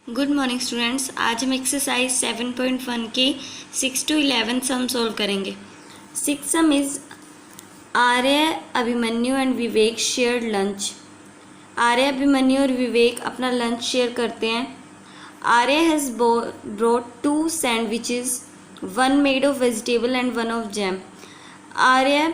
Good morning students. आज हम exercise 7.1 के 6 to 11 सम सोल्व करेंगे। 6 sum is Arya, Abhimanyu and Vivek shared lunch. Arya, Abhimanyu और विवेक अपना लंच शेयर करते हैं। Arya has brought 2 sandwiches, one made of vegetable and one of jam. Arya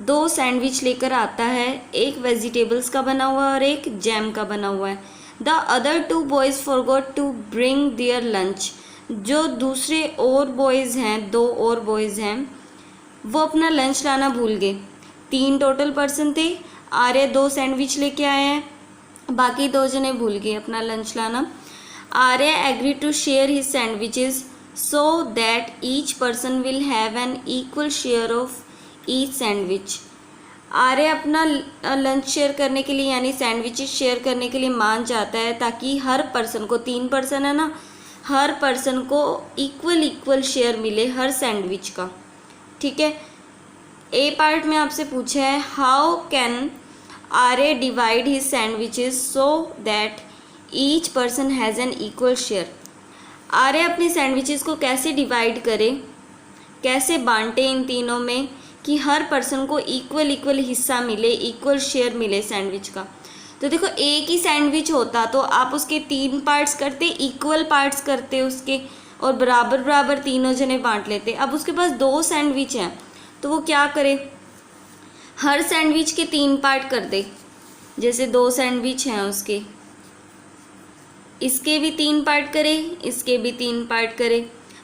2 sandwich लेकर आता है, एक वेजिटेबल्स का बना हुआ और एक जैम का बना हुआ है। The other 2 boys forgot to bring their lunch. जो दूसरे और बॉयज़ हैं, 2 और बॉयज़ हैं, वो अपना लंच लाना भूल गए। 3 टोटल पर्सन थे। आर्य 2 सैंडविच लेके आए हैं, बाकी 2 जने भूल गए अपना लंच लाना। Arya agree to share his sandwiches so that each person will have an equal share of each sandwich. Arya अपना लंच शेयर करने के लिए यानी सैंडविचेस शेयर करने के लिए मान जाता है, ताकि हर पर्सन को, 3 पर्सन है ना, हर पर्सन को इक्वल शेयर मिले हर सैंडविच का। ठीक है। ए पार्ट में आपसे पूछा है how can Arya divide his sandwiches so that each person has an equal share. Arya अपने सैंडविचेस को कैसे डिवाइड करे, कैसे बांटे इन तीनों में कि हर पर्सन को इक्वल हिस्सा मिले, इक्वल शेयर मिले सैंडविच का। तो देखो, एक ही सैंडविच होता तो आप उसके 3 पार्ट्स करते, इक्वल पार्ट्स करते उसके, और बराबर बराबर तीनों जने बांट लेते। अब उसके पास 2 सैंडविच हैं, तो वो क्या करे, हर सैंडविच के 3 पार्ट कर दे। जैसे 2 सैंडविच हैं उसके, इसके भी 3 पार्ट करे, इसके भी 3 पार्ट करे,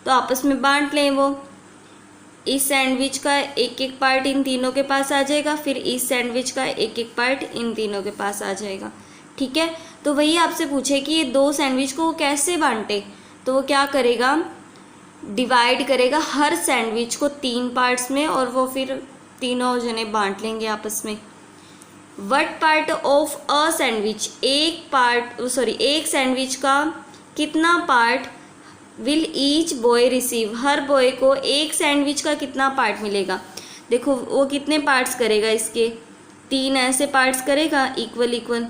तो आपस में बांट लें। वो इस सैंडविच का एक पार्ट इन तीनों के पास आ जाएगा, फिर इस सैंडविच का एक पार्ट इन तीनों के पास आ जाएगा। ठीक है। तो वही आपसे पूछे कि ये 2 सैंडविच को वो कैसे बांटे, तो वो क्या करेगा, डिवाइड करेगा हर सैंडविच को 3 पार्ट्स में, और वो फिर तीनों जने बांट लेंगे आपस में। What part of a sandwich, एक सैंडविच का कितना part will each boy receive, her boy को एक सैंडविच का कितना पार्ट मिलेगा। देखो, वो कितने पार्ट्स करेगा, इसके 3 ऐसे पार्ट्स करेगा, इक्वल।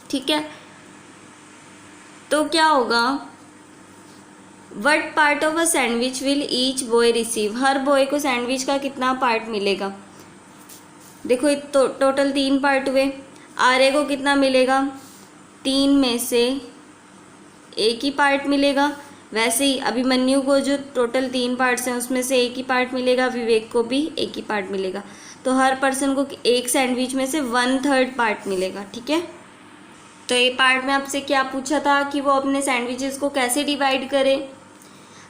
ठीक है। तो क्या होगा, what part of a sandwich will each boy receive, her boy को सैंडविच का कितना पार्ट मिलेगा। देखो, तो टोटल 3 पार्ट हुए। आर्य को कितना मिलेगा, 3 में से एक ही पार्ट मिलेगा। वैसे ही अभिमन्यु को जो टोटल 3 पार्ट्स हैं उसमें से एक ही पार्ट मिलेगा, विवेक को भी एक ही पार्ट मिलेगा। तो हर पर्सन को एक सैंडविच में से 1/3 पार्ट मिलेगा। ठीक है। तो ये पार्ट में आपसे क्या पूछा था कि वो अपने सैंडविचेस को कैसे डिवाइड करे।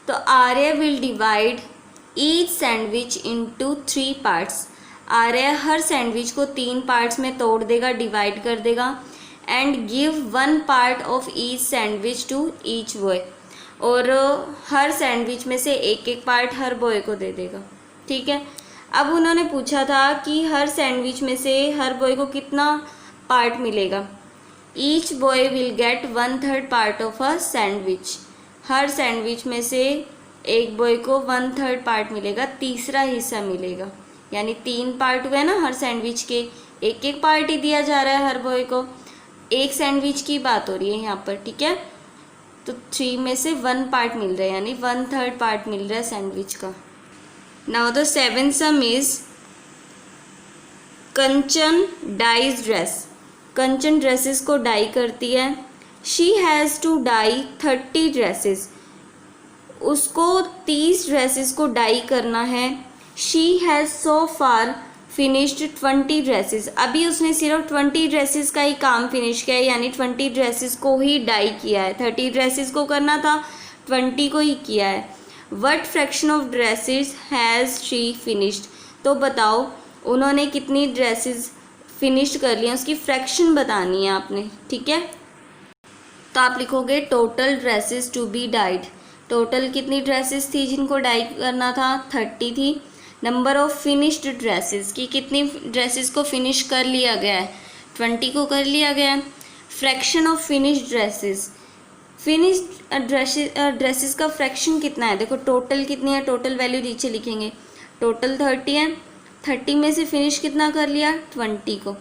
तो Arya will divide each sandwich into 3 parts. Arya हर सैंडविच को 3 पार्ट्स में तोड़ देगा, डिवाइड कर देगा। And give 1 part of each sandwich to each boy, और हर सैंडविच में से एक पार्ट हर बॉय को दे देगा। ठीक है। अब उन्होंने पूछा था कि हर सैंडविच में से हर बॉय को कितना पार्ट मिलेगा। Each boy will get 1/3 part of a sandwich. Her sandwich में से एक बॉय को 1/3 पार्ट मिलेगा, तीसरा हिस्सा मिलेगा। यानी 3 पार्ट हुए ना हर सैंडविच के, एक पार्ट ही दिया जा रहा है हर बॉय को। एक सैंडविच की बात हो रही है यहाँ पर। ठीक है। तो 3 में से 1 पार्ट मिल रहा है, यानी 1/3 पार्ट मिल रहा है सैंडविच का। Now the 7th sum is Kanchan dyes dress. Kanchan dresses को डाई करती है। She has to dye 30 dresses. उसको 30 ड्रेसेस को डाई करना है। She has so far finished 20 dresses. अभी उसने सिर्फ 20 ड्रेसेस का ही काम फिनिश किया है, यानी 20 ड्रेसेस को ही डाई किया है। 30 ड्रेसेस को करना था, 20 को ही किया है। What fraction of dresses has she finished. तो बताओ उन्होंने कितनी ड्रेसेस फिनिश कर लिया, उसकी फ्रैक्शन बतानी है आपने। ठीक है। तो आप लिखोगे total dresses to be dyed. Total कितनी ड्रेसेस थी जिनको डाई करना था, 30 थी। नंबर ऑफ फिनिश्ड ड्रेसेस की कितनी ड्रेसेस को फिनिश कर लिया गया है, 20 को कर लिया गया है। Fraction of finished dresses, finished dresses का फ्रैक्शन कितना है। देखो टोटल कितनी है, टोटल वैल्यू नीचे लिखेंगे। टोटल 30 है, 30 में से फिनिश कितना कर लिया, 20 को।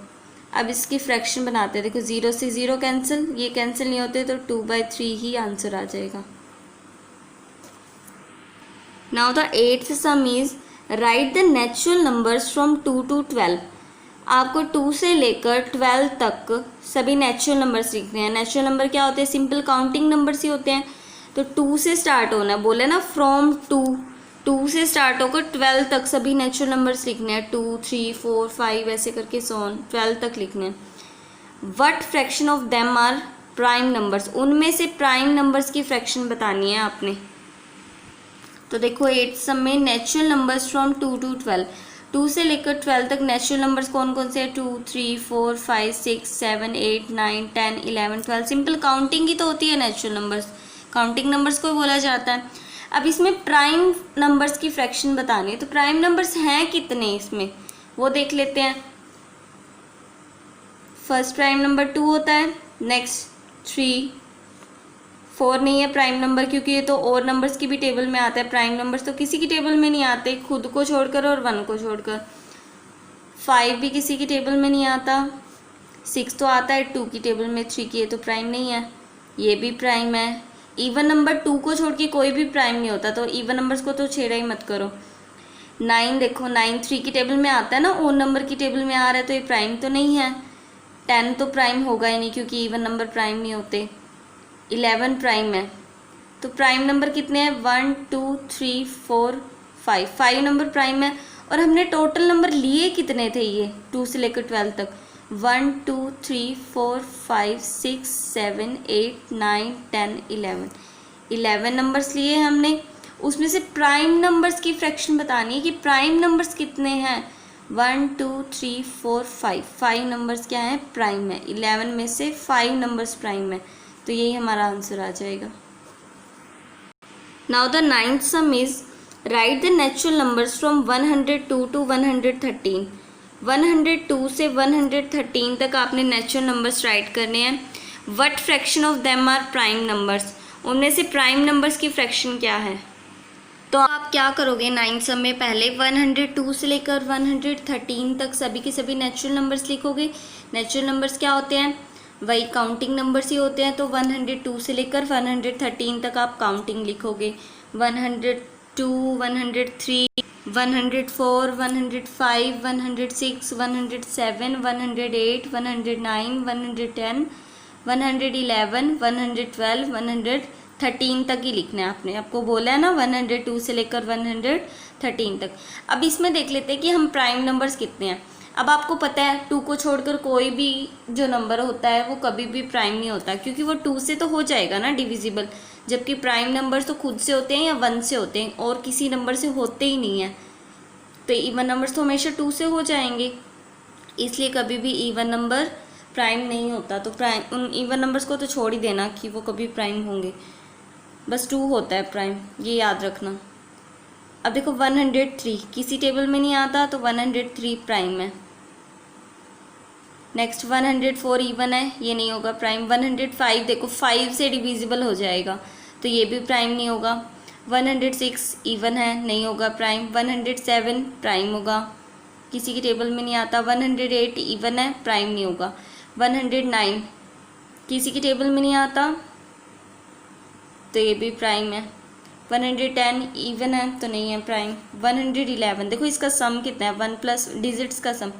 अब इसकी फ्रैक्शन बनाते हैं। देखो 0 से 0 कैंसिल, ये कैंसिल नहीं होते तो 2/3 ही आंसर आ जाएगा। Now the 8th some is right the natural numbers from 2 to 12। आपको 2 से लेकर 12 तक सभी नेचुरल नंबर्स लिखने हैं। नेचुरल नंबर क्या होते हैं? सिंपल काउंटिंग नंबर्स ही होते हैं। तो 2 से स्टार्ट होना है, बोले ना फ्रॉम 2 से स्टार्ट होकर 12 तक सभी नेचुरल नंबर्स लिखने हैं। 2, 3, 4, 5 ऐसे करके सोन 12 तक लिखने हैं। What fraction of them are prime numbers, उनमें से प्राइम नंबर्स की फ्रैक्शन बतानी है आपने। तो देखो 8 सम में नेचुरल नंबर्स फ्रॉम 2 to 12, 2 से लेकर 12 तक नेचुरल नंबर्स कौन कौन से हैं? 2, 3, 4, 5, 6, 7, 8, 9, 10, 11, 12। सिंपल काउंटिंग ही तो होती है नेचुरल नंबर्स, काउंटिंग नंबर्स को बोला जाता है। अब इसमें प्राइम नंबर्स की फ्रैक्शन बतानी है। तो प्राइम नंबर्स हैं कितने इसमें, वो देख लेते हैं। फर्स्ट प्राइम नंबर 2 होता है, नेक्स्ट 3, 4 नहीं है प्राइम नंबर, क्योंकि ये तो और नंबर्स की भी टेबल में आता है। प्राइम नंबर्स तो किसी की टेबल में नहीं आते, खुद को छोड़कर और 1 को छोड़कर। 5 भी किसी की टेबल में नहीं आता, 6 तो आता है 2 की टेबल में, 3 की ये तो प्राइम नहीं है, ये भी प्राइम है। इवन नंबर 2 को छोड़ के कोई भी प्राइम नहीं होता, तो इवन नंबर्स को तो छेड़ा ही मत करो। 9 देखो, 9 3 की टेबल में आता है ना, ओन नंबर की टेबल में आ रहा है, तो ये प्राइम तो नहीं है। 10 तो प्राइम होगा ही नहीं, क्योंकि इवन नंबर प्राइम नहीं होते। 11 प्राइम है। तो प्राइम नंबर कितने हैं? 1, 2, 3, 4, 5, 5 नंबर प्राइम है। और हमने टोटल नंबर लिए कितने थे ये 2 से लेकर 12 तक? 1, 2, 3, 4, 5, 6, 7, 8, 9, 10, 11, 11 नंबर्स लिए हमने। उसमें से प्राइम नंबर्स की फ्रैक्शन बतानी है कि प्राइम नंबर्स कितने हैं। 1, 2, 3, 4, 5, 5 नंबर्स क्या हैं? प्राइम है। 11 में से 5 नंबर्स प्राइम है, तो यही हमारा आंसर आ जाएगा। Now the 9th some is right the natural numbers from 102 to 113। 102 से 113 तक आपने नेचुरल नंबर्स राइट करने हैं। What fraction of them are prime numbers, उनमें से प्राइम नंबर्स की फ्रैक्शन क्या है। तो आप क्या करोगे 9th सम में? पहले 102 से लेकर 113 तक सभी के सभी नेचुरल नंबर्स लिखोगे। नेचुरल नंबर्स क्या होते हैं? वही काउंटिंग नंबर्स ही होते हैं। तो 102 से लेकर 113 तक आप काउंटिंग लिखोगे। 102, 103, 104, 105, 106, 107, 108, 109, 110, 111, 112, 113 तक ही लिखना है आपने। आपको बोला है ना 102 से लेकर 113 तक। अब इसमें देख लेते हैं कि हम प्राइम नंबर्स कितने हैं। अब आपको पता है 2 को छोड़कर कोई भी जो नंबर होता है वो कभी भी प्राइम नहीं होता, क्योंकि वो 2 से तो हो जाएगा ना डिविजिबल, जबकि प्राइम नंबर्स तो खुद से होते हैं या 1 से होते हैं और किसी नंबर से होते ही नहीं है। तो इवन नंबर्स तो हमेशा 2 से हो जाएंगे, इसलिए कभी भी इवन नंबर प्राइम नहीं होता। तो प्राइम उन इवन नंबर्स को तो छोड़ ही देना कि वो कभी प्राइम होंगे, बस 2 होता है प्राइम, ये याद रखना। अब देखो 103 किसी टेबल में नहीं आता, तो 103 प्राइम है। नेक्स्ट 104 इवन है, ये नहीं होगा प्राइम। 105 देखो 5 से डिविजिबल हो जाएगा, तो ये भी प्राइम नहीं होगा। 106 इवन है, नहीं होगा प्राइम। 107 प्राइम होगा, किसी की टेबल में नहीं आता। 108 इवन है, प्राइम नहीं होगा। 109 किसी की टेबल में नहीं आता, तो ये भी प्राइम है। 110 इवन है, तो नहीं है प्राइम। 111 देखो इसका सम कितना है, 1 प्लस डिजिट्स का सम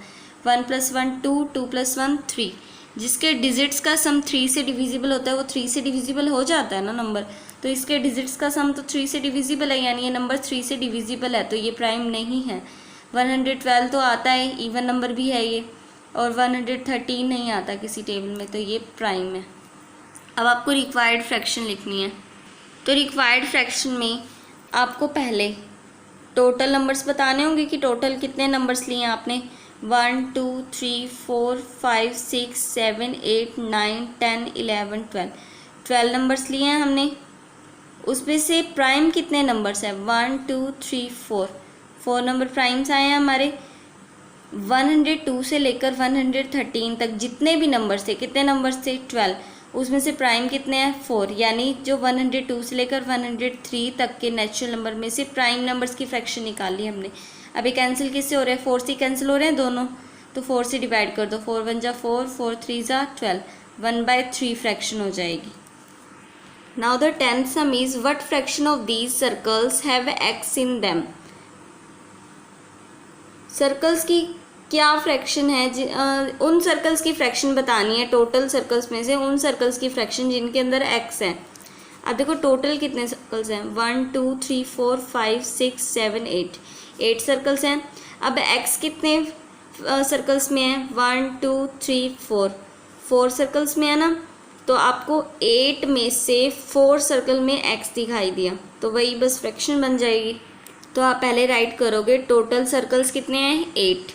1 + 1 2, 2 + 1 3। जिसके डिजिट्स का सम 3 से डिविजिबल होता है वो 3 से डिविजिबल हो जाता है ना नंबर, तो इसके डिजिट्स का सम तो 3 से डिविजिबल है, यानी ये नंबर 3 से डिविजिबल है, तो ये प्राइम नहीं है। 112 तो आता है, इवन नंबर भी है ये, और 113 नहीं आता किसी टेबल में, तो ये प्राइम है। अब आपको रिक्वायर्ड फ्रैक्शन लिखनी है। तो रिक्वायर्ड फ्रैक्शन में आपको पहले टोटल नंबर्स बताने होंगे कि टोटल कितने नंबर्स लिए हैं आपने। 1 2 3 4 5 6 7 8 9 10 11 12 12 नंबर्स लिए हैं हमने। उसमें से प्राइम कितने नंबर्स हैं, 1 2 3 4 नंबर प्राइम्स आए हैं हमारे। 102 से लेकर 113 तक जितने भी नंबर्स थे, कितने नंबर्स थे, 12। उसमें से प्राइम कितने हैं, 4, यानी जो 102 से लेकर 103 तक के नेचुरल नंबर में से प्राइम नंबर्स की फ्रैक्शन निकाली हमने। अभी कैंसिल किससे हो रहे हैं, 4 से कैंसिल हो रहे हैं दोनों, तो 4 से डिवाइड कर दो, 4 1 जा 4, 4 3 जा 12, 1/3 फ्रैक्शन हो जाएगी। Now the 10th some is what fraction of these circles have x in them. Circles की क्या फ्रैक्शन है, उन सर्कल्स की फ्रैक्शन बतानी है, टोटल सर्कल्स में से उन सर्कल्स की फ्रैक्शन जिनके अंदर x है। अब देखो टोटल कितने सर्कल्स हैं, 1 2 3 4 5 6 7 8 सर्कल्स हैं। अब x कितने सर्कल्स में है, 1 2 3 4 सर्कल्स में है ना, तो आपको 8 में से 4 सर्कल में x दिखाई दिया, तो वही बस फ्रैक्शन बन जाएगी। तो आप पहले राइट करोगे टोटल सर्कल्स कितने हैं, 8,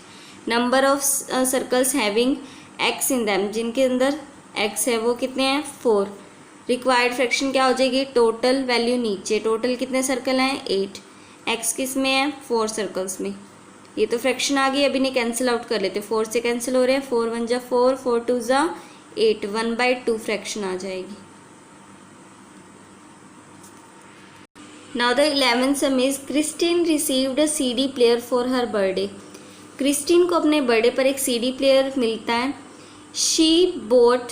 number of circles having x in them, जिनके अंदर x है वो कितने हैं, 4। रिक्वायर्ड फ्रैक्शन क्या हो जाएगी, टोटल वैल्यू नीचे, टोटल कितने सर्कल हैं, 8, x किस में है, 4 सर्कल्स में। ये तो फ्रैक्शन आ गई, अभी नहीं कैंसिल आउट कर लेते, 4 से कैंसिल हो रहे हैं, 4 1 जा 4, 4 2 जा 8, 1/2 फ्रैक्शन आ जाएगी। Now the 11th some is Christine received a CD player for her birthday. Christine को अपने बर्थडे पर एक CD प्लेयर मिलता है। She boat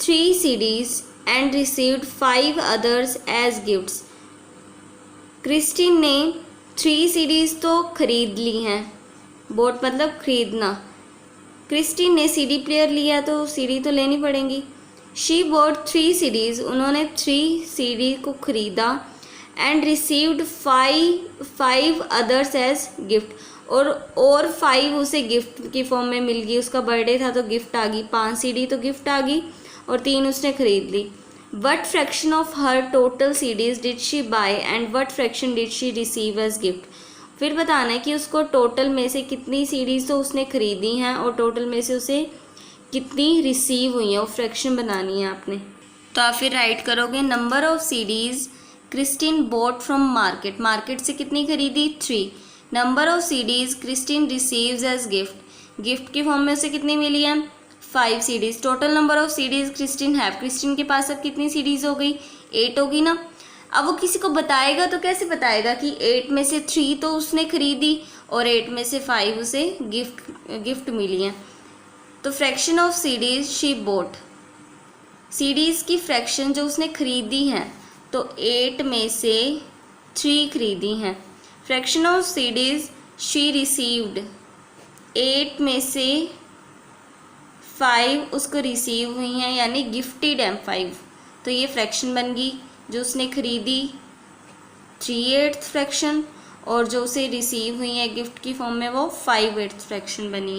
3 CDs and received 5 others as gifts। Christine ने 3 CDs तो खरीद ली हैं, बोट मतलब खरीदना, क्रिस्टीन ने CD प्लेयर लिया तो CD तो लेनी पड़ेंगी। शी बोट 3 CDs, उन्होंने 3 CD को खरीदा, and received 5 others as gift, और 5 उसे गिफ्ट की फॉर्म में मिल गई। उसका बर्थडे था तो गिफ्ट आ गई, 5 CD तो गिफ्ट आ गई और 3 उसने खरीद ली। What fraction of her total CDs did she buy and what fraction did she receive as gift. फिर बताना है कि उसको टोटल में से कितनी CDs तो उसने खरीदी हैं और टोटल में से उसे कितनी रिसीव हुई हैं, वो फ्रैक्शन बनानी है आपने। तो आप फिर राइट करोगे number of CDs Christine bought from market, market से कितनी खरीदी, 3। Number of CDs Christine receives as gift, gift की फॉर्म में उसे कितनी मिली है, 5 CDs। Total number of CDs Christine have, Christine के पास अब कितनी CDs हो गई, 8 होगी ना। अब वो किसी को बताएगा तो कैसे बताएगा कि 8 में से 3 तो उसने खरीदी और 8 में से 5 उसे गिफ्ट मिली हैं। तो fraction of CDs she boat, CDs की फ्रैक्शन जो उसने खरीदी हैं, तो 8 में से 3 खरीदी हैं। Fraction of CDs she received, 8 में से 5 उसको रिसीव हुई हैं, यानी गिफ्टेड हैं 5, तो ये फ्रैक्शन बन गई। जो उसने खरीदी 3/8 फ्रैक्शन, और जो उसे रिसीव हुई है गिफ्ट की फॉर्म में वो 5/8 फ्रैक्शन बनी है।